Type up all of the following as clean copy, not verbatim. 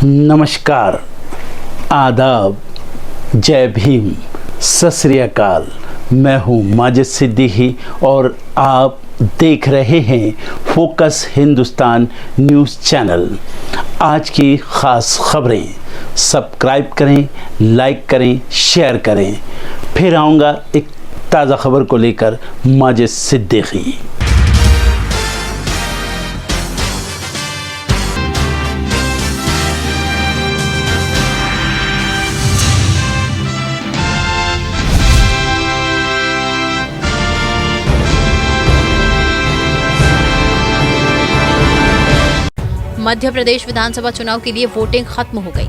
नमस्कार, आदाब, जय भीम, सत श्री अकाल। मैं हूँ माजिद सिद्दीकी और आप देख रहे हैं फोकस हिंदुस्तान न्यूज़ चैनल। आज की ख़ास खबरें सब्सक्राइब करें, लाइक करें, शेयर करें। फिर आऊँगा एक ताज़ा खबर को लेकर माजिद सिद्दीकी। मध्य प्रदेश विधानसभा चुनाव के लिए वोटिंग खत्म हो गई।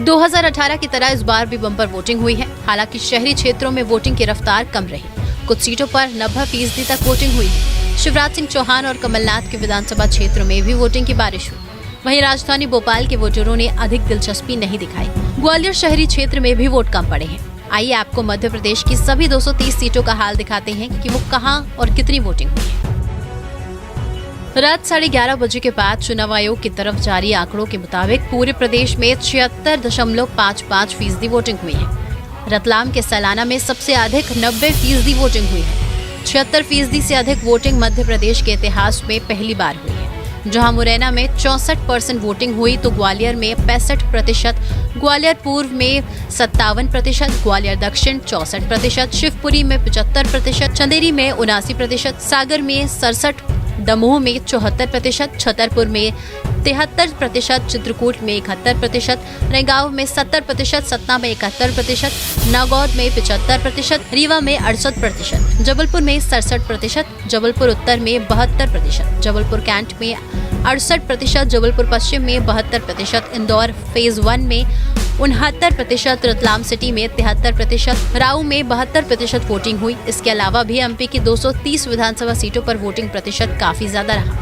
2018 की तरह इस बार भी बम्पर वोटिंग हुई है। हालांकि शहरी क्षेत्रों में वोटिंग की रफ्तार कम रही। कुछ सीटों पर 90% तक वोटिंग हुई है। शिवराज सिंह चौहान और कमलनाथ के विधानसभा क्षेत्र में भी वोटिंग की बारिश हुई। वहीं राजधानी भोपाल के वोटरों ने अधिक दिलचस्पी नहीं दिखाई। ग्वालियर शहरी क्षेत्र में भी वोट कम पड़े हैं। आइए आपको मध्य प्रदेश की सभी 230 सीटों का हाल दिखाते हैं कि वो कहां और कितनी वोटिंग हुई है। रात 11:30 बजे के बाद चुनाव आयोग की तरफ जारी आंकड़ों के मुताबिक पूरे प्रदेश में 76.55% वोटिंग हुई है। रतलाम के सलाना में सबसे अधिक 90% वोटिंग हुई है। 76% से अधिक वोटिंग मध्य प्रदेश के इतिहास में पहली बार हुई है। जहां मुरैना में 64% वोटिंग हुई तो ग्वालियर में 65%, ग्वालियर पूर्व में 57%, ग्वालियर दक्षिण 64%, शिवपुरी में 75%, चंदेरी में 79%, सागर में 67%, दमोह में 74%, छतरपुर में 73%, चित्रकूट में 71%, रैगांव में 70%, सतना में 71%, नागौर में 75%, रीवा में 68%, जबलपुर में 67%, जबलपुर उत्तर में 72%, जबलपुर कैंट में 68%, जबलपुर पश्चिम में 72%, इंदौर फेज 1 में 69%, रतलाम सिटी में 73%, राऊ में 72% वोटिंग हुई। इसके अलावा भी एमपी की 230 विधानसभा सीटों पर वोटिंग प्रतिशत काफी ज्यादा रहा। –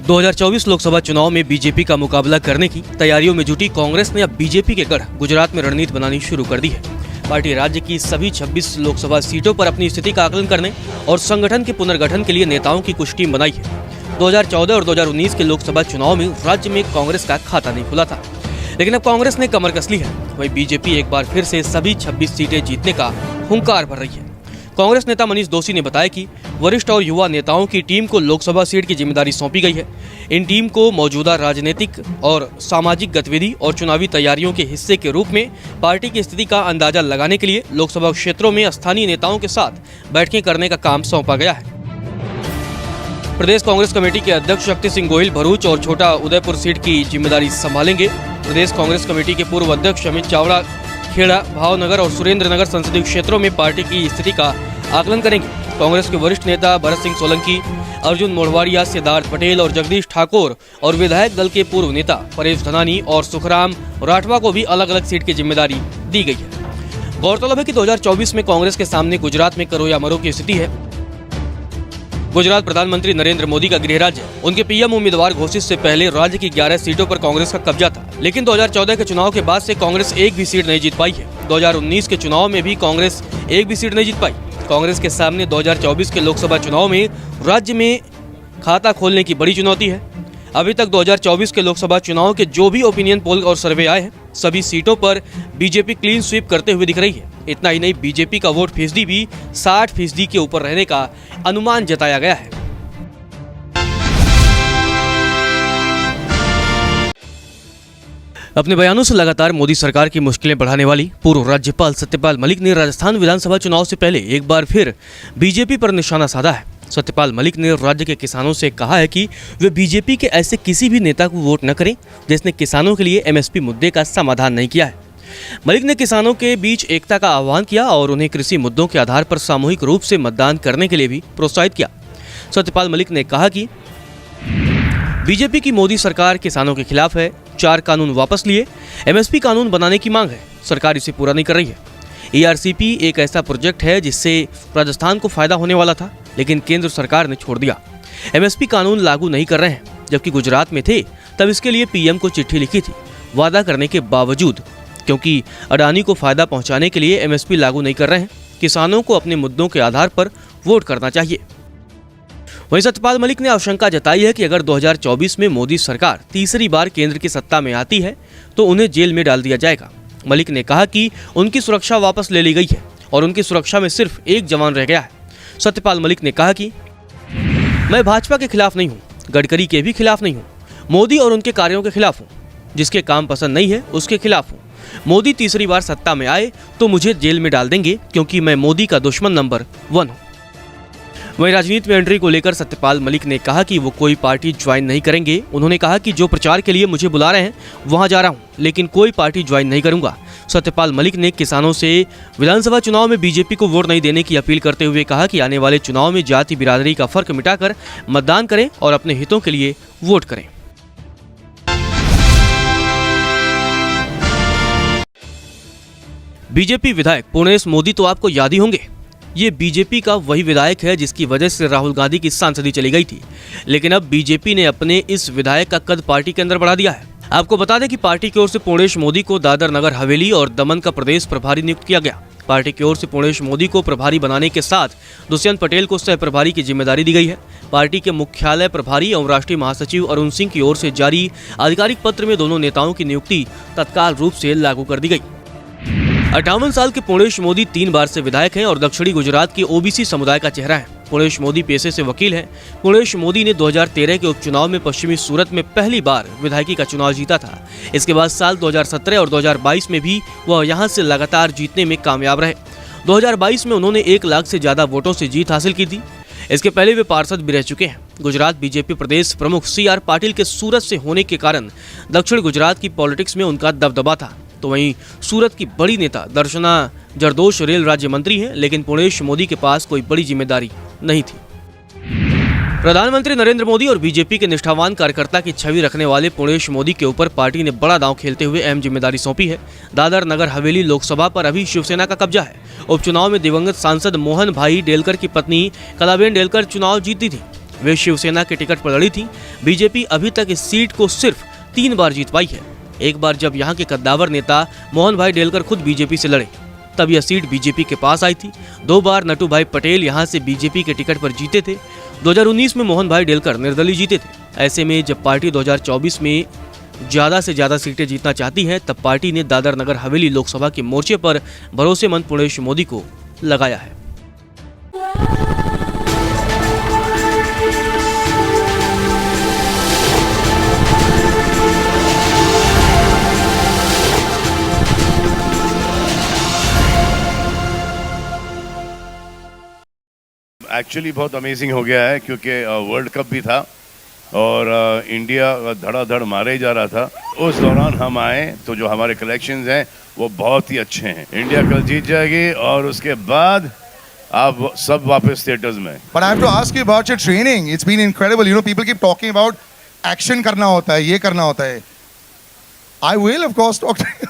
2024 लोकसभा चुनाव में बीजेपी का मुकाबला करने की तैयारियों में जुटी कांग्रेस ने अब बीजेपी के गढ़ गुजरात में रणनीति बनानी शुरू कर दी है। पार्टी राज्य की सभी 26 लोकसभा सीटों पर अपनी स्थिति का आकलन करने और संगठन के पुनर्गठन के लिए नेताओं की कुछ टीम बनाई है। 2014 और 2019 के लोकसभा चुनाव में राज्य में कांग्रेस का खाता नहीं खुला था, लेकिन अब कांग्रेस ने कमर कस ली है। वहीं बीजेपी एक बार फिर से सभी 26 सीटें जीतने का हुंकार भर रही है। कांग्रेस नेता मनीष दोशी ने बताया कि वरिष्ठ और युवा नेताओं की टीम को लोकसभा सीट की जिम्मेदारी सौंपी गई है। इन टीम को मौजूदा राजनीतिक और सामाजिक गतिविधि और चुनावी तैयारियों के हिस्से के रूप में पार्टी की स्थिति का अंदाजा लगाने के लिए लोकसभा क्षेत्रों में स्थानीय नेताओं के साथ बैठकें करने का काम सौंपा गया है। प्रदेश कांग्रेस कमेटी के अध्यक्ष शक्ति सिंह गोहिल भरूच और छोटा उदयपुर सीट की जिम्मेदारी संभालेंगे। प्रदेश कांग्रेस कमेटी के पूर्व अध्यक्ष अमित चावड़ा खेड़ा, भावनगर और सुरेंद्रनगर संसदीय क्षेत्रों में पार्टी की स्थिति का आकलन करेंगे। कांग्रेस के वरिष्ठ नेता भरत सिंह सोलंकी, अर्जुन मोढ़वाड़िया, सिद्धार्थ पटेल और जगदीश ठाकुर और विधायक दल के पूर्व नेता परेश धनानी और सुखराम राठवा को भी अलग अलग सीट की जिम्मेदारी दी गई है। गौरतलब है कि 2024 में कांग्रेस के सामने गुजरात में करो या मरो की स्थिति है। गुजरात प्रधानमंत्री नरेंद्र मोदी का गृह राज्य, उनके पीएम उम्मीदवार घोषित से पहले राज्य की 11 सीटों पर कांग्रेस का कब्जा था, लेकिन 2014 के चुनाव के बाद से कांग्रेस एक भी सीट नहीं जीत पाई है। 2019 के चुनाव में भी कांग्रेस एक भी सीट नहीं जीत पाई। कांग्रेस के सामने 2024 के लोकसभा चुनाव में राज्य में खाता खोलने की बड़ी चुनौती है। अभी तक 2024 के लोकसभा चुनाव के जो भी ओपिनियन पोल और सर्वे आए हैं, सभी सीटों पर बीजेपी क्लीन स्वीप करते हुए दिख रही है। इतना ही नहीं, बीजेपी का वोट फीसदी भी 60% के ऊपर रहने का अनुमान जताया गया है। अपने बयानों से लगातार मोदी सरकार की मुश्किलें बढ़ाने वाली पूर्व राज्यपाल सत्यपाल मलिक ने राजस्थान विधानसभा चुनाव से पहले एक बार फिर बीजेपी पर निशाना साधा है। सत्यपाल मलिक ने राज्य के किसानों से कहा है कि वे बीजेपी के ऐसे किसी भी नेता को वोट न करें जिसने किसानों के लिए एमएसपी मुद्दे का समाधान नहीं किया है। मलिक ने किसानों के बीच एकता का आह्वान किया और उन्हें कृषि मुद्दों के आधार पर सामूहिक रूप से मतदान करने के लिए भी प्रोत्साहित किया। सत्यपाल मलिक ने कहा कि बीजेपी की मोदी सरकार किसानों के खिलाफ है। 4 कानून वापस लिए, एमएसपी कानून बनाने की मांग है, सरकार इसे पूरा नहीं कर रही है। ईआरसीपी एक ऐसा प्रोजेक्ट है जिससे राजस्थान को फायदा होने वाला था, लेकिन केंद्र सरकार ने छोड़ दिया। एमएसपी कानून लागू नहीं कर रहे हैं, जबकि गुजरात में थे तब इसके लिए पीएम को चिट्ठी लिखी थी वादा करने के बावजूद, क्योंकि अडानी को फायदा पहुंचाने के लिए एमएसपी लागू नहीं कर रहे हैं। किसानों को अपने मुद्दों के आधार पर वोट करना चाहिए। वहीं सत्यपाल मलिक ने आशंका जताई है कि अगर 2024 में मोदी सरकार तीसरी बार केंद्र की सत्ता में आती है तो उन्हें जेल में डाल दिया जाएगा। मलिक ने कहा कि उनकी सुरक्षा वापस ले ली गई है और उनकी सुरक्षा में सिर्फ एक जवान रह गया है। सत्यपाल मलिक ने कहा कि मैं भाजपा के खिलाफ नहीं हूँ, गडकरी के भी खिलाफ नहीं हूँ, मोदी और उनके कार्यों के खिलाफ हूँ। जिसके काम पसंद नहीं है उसके खिलाफ हूँ। मोदी तीसरी बार सत्ता में आए तो मुझे जेल में डाल देंगे क्योंकि मैं मोदी का दुश्मन नंबर 1 हूँ। वहीं राजनीति में एंट्री को लेकर सत्यपाल मलिक ने कहा कि वो कोई पार्टी ज्वाइन नहीं करेंगे। उन्होंने कहा कि जो प्रचार के लिए मुझे बुला रहे हैं वहां जा रहा हूं, लेकिन कोई पार्टी ज्वाइन नहीं करूंगा। सत्यपाल मलिक ने किसानों से विधानसभा चुनाव में बीजेपी को वोट नहीं देने की अपील करते हुए कहा कि आने वाले चुनाव में जाति बिरादरी का फर्क मिटाकर मतदान करें और अपने हितों के लिए वोट करें। बीजेपी विधायक पूर्णेश मोदी तो आपको याद ही होंगे। ये बीजेपी का वही विधायक है जिसकी वजह से राहुल गांधी की सांसदी चली गई थी, लेकिन अब बीजेपी ने अपने इस विधायक का कद पार्टी के अंदर बढ़ा दिया है। आपको बता दें कि पार्टी की ओर से पूर्णेश मोदी को दादर नगर हवेली और दमन का प्रदेश प्रभारी नियुक्त किया गया। पार्टी की ओर से पूर्णेश मोदी को प्रभारी बनाने के साथ दुष्यंत पटेल को सह प्रभारी की जिम्मेदारी दी गई है। पार्टी के मुख्यालय प्रभारी एवं राष्ट्रीय महासचिव अरुण सिंह की ओर से जारी आधिकारिक पत्र में दोनों नेताओं की नियुक्ति तत्काल रूप से लागू कर दी गई। 58 साल के पूर्णेश मोदी 3 बार से विधायक हैं और दक्षिणी गुजरात के ओबीसी समुदाय का चेहरा है। पूर्णेश मोदी पेशे से वकील हैं। पूर्णेश मोदी ने 2013 के उपचुनाव में पश्चिमी सूरत में पहली बार विधायकी का चुनाव जीता था। इसके बाद साल 2017 और 2022 में भी वह यहां से लगातार जीतने में कामयाब रहे। 2022 में उन्होंने 1 लाख से ज्यादा वोटों से जीत हासिल की थी। इसके पहले वे पार्षद भी रह चुके हैं। गुजरात बीजेपी प्रदेश प्रमुख CR पाटिल के सूरत से होने के कारण दक्षिण गुजरात की पॉलिटिक्स में उनका दबदबा था। तो वहीं सूरत की बड़ी नेता दर्शना जरदोश रेल राज्य मंत्री हैं, लेकिन पूर्णेश मोदी के पास कोई बड़ी जिम्मेदारी नहीं थी। प्रधानमंत्री नरेंद्र मोदी और बीजेपी के निष्ठावान कार्यकर्ता की छवि रखने वाले पूर्णेश मोदी के ऊपर पार्टी ने बड़ा दांव खेलते हुए अहम जिम्मेदारी सौंपी है। दादर नगर हवेली लोकसभा पर अभी शिवसेना का कब्जा है। उपचुनाव में दिवंगत सांसद मोहन भाई डेलकर की पत्नी कलाबेन डेलकर चुनाव जीती थी। वे शिवसेना के टिकट पर लड़ी थी। बीजेपी अभी तक इस सीट को सिर्फ 3 बार जीत पाई है। एक बार जब यहाँ के कद्दावर नेता मोहन भाई डेलकर खुद बीजेपी से लड़े तब यह सीट बीजेपी के पास आई थी। 2 बार नटू भाई पटेल यहाँ से बीजेपी के टिकट पर जीते थे। 2019 में मोहन भाई डेलकर निर्दलीय जीते थे। ऐसे में जब पार्टी 2024 में ज्यादा से ज्यादा सीटें जीतना चाहती है तब पार्टी ने दादर नगर हवेली लोकसभा के मोर्चे पर भरोसेमंद पूर्णेश मोदी को लगाया है। एक्चुअली बहुत अमेजिंग हो गया है क्योंकि वर्ल्ड कप भी था और इंडिया धड़ाधड़ मारे ही जा रहा था। उस दौरान हम आए तो जो हमारे कलेक्शंस हैं वो बहुत ही अच्छे हैं। इंडिया कल जीत जाएगी और उसके बाद आप सब वापस थिएटर्स में। But I have to ask you about your training. It's been incredible. You know, people keep talking about action करना होता है, ये करना होता है. I will of course talk to you.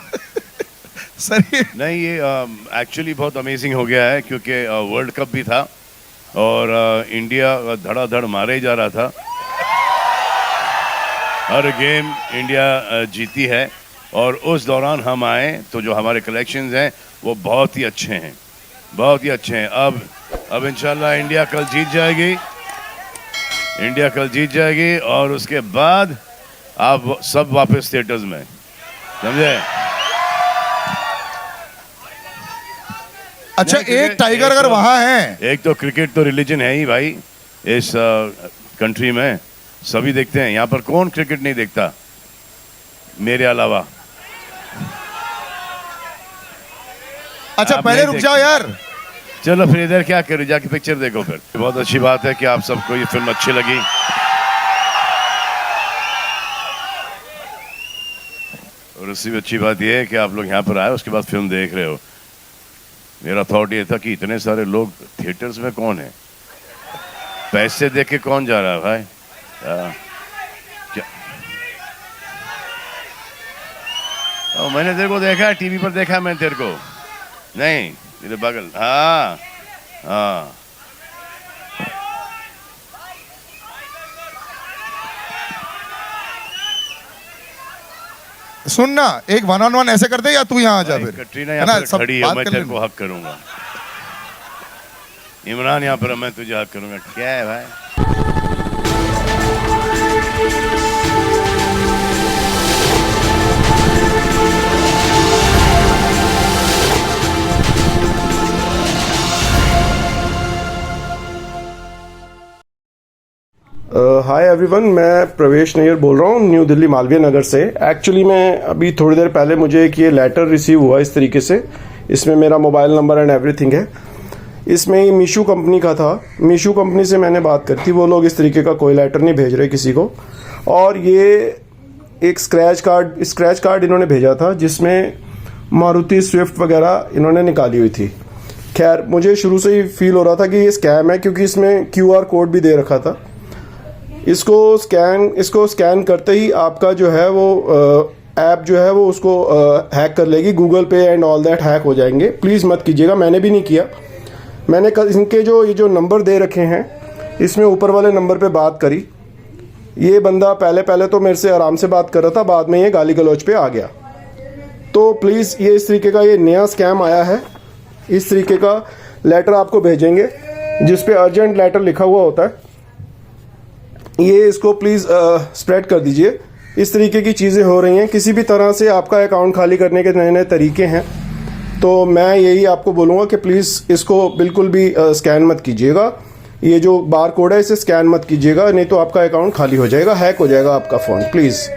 Sir नहीं, ये एक्चुअली बहुत अमेजिंग हो गया है क्योंकि वर्ल्ड कप भी था और इंडिया धड़ाधड़ मारे ही जा रहा था। हर गेम इंडिया जीती है और उस दौरान हम आए तो जो हमारे कलेक्शंस हैं वो बहुत ही अच्छे हैं, बहुत ही अच्छे हैं। अब इंशाल्लाह इंडिया कल जीत जाएगी, इंडिया कल जीत जाएगी और उसके बाद आप सब वापस थिएटर्स में, समझे? अच्छा, एक टाइगर अगर वहां है, एक तो क्रिकेट तो रिलीजन है ही भाई इस कंट्री में, सभी देखते हैं। यहाँ पर कौन क्रिकेट नहीं देखता मेरे अलावा? अच्छा पहले रुक जाओ यार। चलो फिर इधर क्या करो, जाके पिक्चर देखो फिर। बहुत अच्छी बात है कि आप सबको ये फिल्म अच्छी लगी। और उससे भी अच्छी बात यह है कि आप लोग यहाँ पर आए उसके बाद फिल्म देख रहे हो। मेरा थॉट ये था कि इतने सारे लोग थिएटर्स में कौन है, पैसे दे के कौन जा रहा है भाई? क्या मैंने तेरे को देखा है, टीवी पर देखा है मैंने तेरे को, नहीं तेरे बगल। हाँ हाँ, सुनना, एक 1-on-1 ऐसे करते या तू यहाँ आ जा फिर। कटरीना यहाँ पर खड़ी है, मैं तेरे को हक करूंगा। इमरान यहाँ पर मैं तुझे हक करूँगा। क्या है भाई? हाय एवरीवन, मैं प्रवेश नैयर बोल रहा हूँ न्यू दिल्ली मालवीय नगर से। एक्चुअली मैं अभी थोड़ी देर पहले मुझे एक ये लेटर रिसीव हुआ इस तरीके से। इसमें मेरा मोबाइल नंबर एंड एवरीथिंग है। इसमें ये मीशू कंपनी का था। मीशू कंपनी से मैंने बात करी थी, वो लोग इस तरीके का कोई लेटर नहीं भेज रहे किसी को। और ये एक स्क्रैच कार्ड इन्होंने भेजा था जिसमें मारुति स्विफ्ट वगैरह इन्होंने निकाली हुई थी। खैर, मुझे शुरू से ही फील हो रहा था कि ये स्कैम है, क्योंकि इसमें QR कोड भी दे रखा था। इसको स्कैन करते ही आपका जो है वो ऐप जो है वो उसको हैक कर लेगी। गूगल पे एंड ऑल दैट हैक हो जाएंगे। प्लीज़ मत कीजिएगा, मैंने भी नहीं किया। मैंने इनके जो नंबर दे रखे हैं, इसमें ऊपर वाले नंबर पे बात करी। ये बंदा पहले तो मेरे से आराम से बात कर रहा था, बाद में ये गाली गलौज पे आ गया। तो प्लीज़, ये इस तरीके का ये नया स्कैम आया है। इस तरीके का लेटर आपको भेजेंगे जिस पे अर्जेंट लेटर लिखा हुआ होता है। ये इसको प्लीज़ स्प्रेड कर दीजिए। इस तरीके की चीज़ें हो रही हैं। किसी भी तरह से आपका अकाउंट खाली करने के नए नए तरीके हैं। तो मैं यही आपको बोलूँगा कि प्लीज़ इसको बिल्कुल भी स्कैन मत कीजिएगा। ये जो बार कोड है इसे स्कैन मत कीजिएगा, नहीं तो आपका अकाउंट खाली हो जाएगा, हैक हो जाएगा आपका फ़ोन। प्लीज़।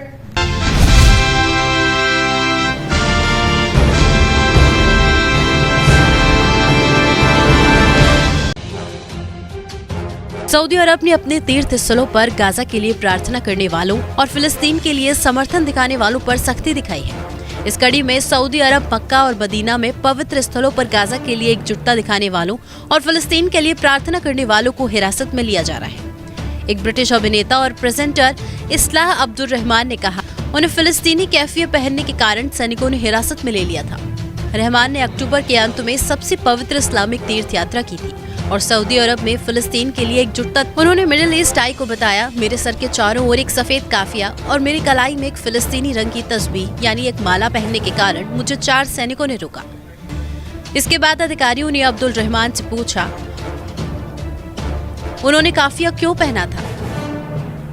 सऊदी अरब ने अपने तीर्थ स्थलों पर गाजा के लिए प्रार्थना करने वालों और फिलिस्तीन के लिए समर्थन दिखाने वालों पर सख्ती दिखाई है। इस कड़ी में सऊदी अरब मक्का और मदीना में पवित्र स्थलों पर गाजा के लिए एकजुटता दिखाने वालों और फिलिस्तीन के लिए प्रार्थना करने वालों को हिरासत में लिया जा रहा है। एक ब्रिटिश अभिनेता और प्रेजेंटर इस्लाह अब्दुल रहमान ने कहा, उन्हें फिलिस्तीनी कैफिया पहनने के कारण सैनिकों ने हिरासत में ले लिया था। रहमान ने अक्टूबर के अंत में सबसे पवित्र इस्लामिक तीर्थ यात्रा की थी और सऊदी अरब में फिलिस्तीन के लिए एकजुटता। उन्होंने मिडिल ईस्ट आई को बताया, मेरे सर के चारों ओर एक सफेद काफिया और मेरी कलाई में एक फिलिस्तीनी रंग की तस्बीह यानी एक माला पहनने के कारण मुझे 4 सैनिकों ने रोका। इसके बाद अधिकारियों ने अब्दुल रहमान से पूछा उन्होंने काफिया क्यों पहना था।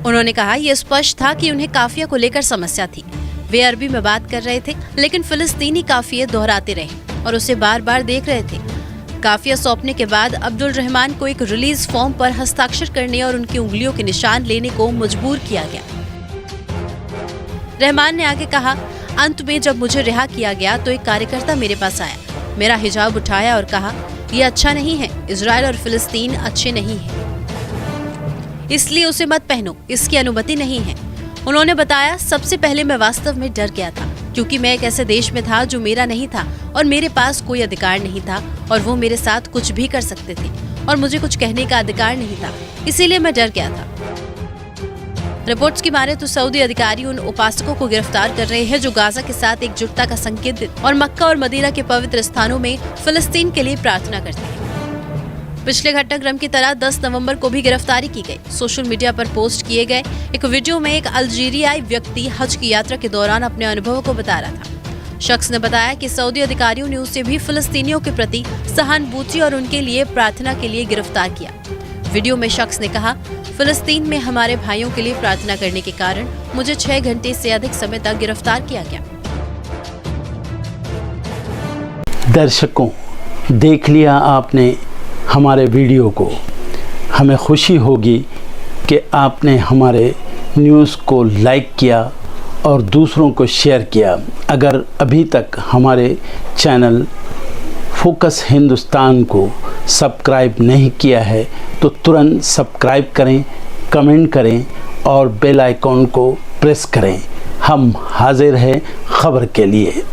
उन्होंने कहा, यह स्पष्ट था कि उन्हें काफिया को लेकर समस्या थी। वे अरबी में बात कर रहे थे, लेकिन फिलिस्तीनी काफिये दोहराते रहे और उसे बार बार देख रहे थे। काफिया सौंपने के बाद अब्दुल रहमान को एक रिलीज फॉर्म पर हस्ताक्षर करने और उनकी उंगलियों के निशान लेने को मजबूर किया गया। रहमान ने आगे कहा, अंत में जब मुझे रिहा किया गया तो एक कार्यकर्ता मेरे पास आया, मेरा हिजाब उठाया और कहा, यह अच्छा नहीं है, इजराइल और फिलिस्तीन अच्छे नहीं हैं, इसलिए उसे मत पहनो, इसकी अनुमति नहीं है। उन्होंने बताया, सबसे पहले मैं वास्तव में डर गया था, क्योंकि मैं एक ऐसे देश में था जो मेरा नहीं था और मेरे पास कोई अधिकार नहीं था और वो मेरे साथ कुछ भी कर सकते थे और मुझे कुछ कहने का अधिकार नहीं था, इसीलिए मैं डर गया था। रिपोर्ट्स की माने तो सऊदी अधिकारी उन उपासकों को गिरफ्तार कर रहे हैं जो गाजा के साथ एकजुटता का संकेत देते और मक्का और मदीना के पवित्र स्थानों में फिलिस्तीन के लिए प्रार्थना करते हैं। पिछले घटनाक्रम की तरह 10 नवंबर को भी गिरफ्तारी की गई। सोशल मीडिया पर पोस्ट किए गए एक वीडियो में एक अल्जीरियाई व्यक्ति हज की यात्रा के दौरान अपने अनुभवों को बता रहा था। शख्स ने बताया कि सऊदी अधिकारियों ने उसे भी फिलिस्तीनियों के प्रति सहानुभूति और उनके लिए प्रार्थना के लिए गिरफ्तार किया। वीडियो में शख्स ने कहा, फिलिस्तीन में हमारे भाइयों के लिए प्रार्थना करने के कारण मुझे 6 घंटे से अधिक समय तक गिरफ्तार किया गया। दर्शकों, देख लिया आपने हमारे वीडियो को। हमें खुशी होगी कि आपने हमारे न्यूज़ को लाइक किया और दूसरों को शेयर किया। अगर अभी तक हमारे चैनल फोकस हिंदुस्तान को सब्सक्राइब नहीं किया है तो तुरंत सब्सक्राइब करें, कमेंट करें और बेल आइकॉन को प्रेस करें। हम हाजिर हैं खबर के लिए।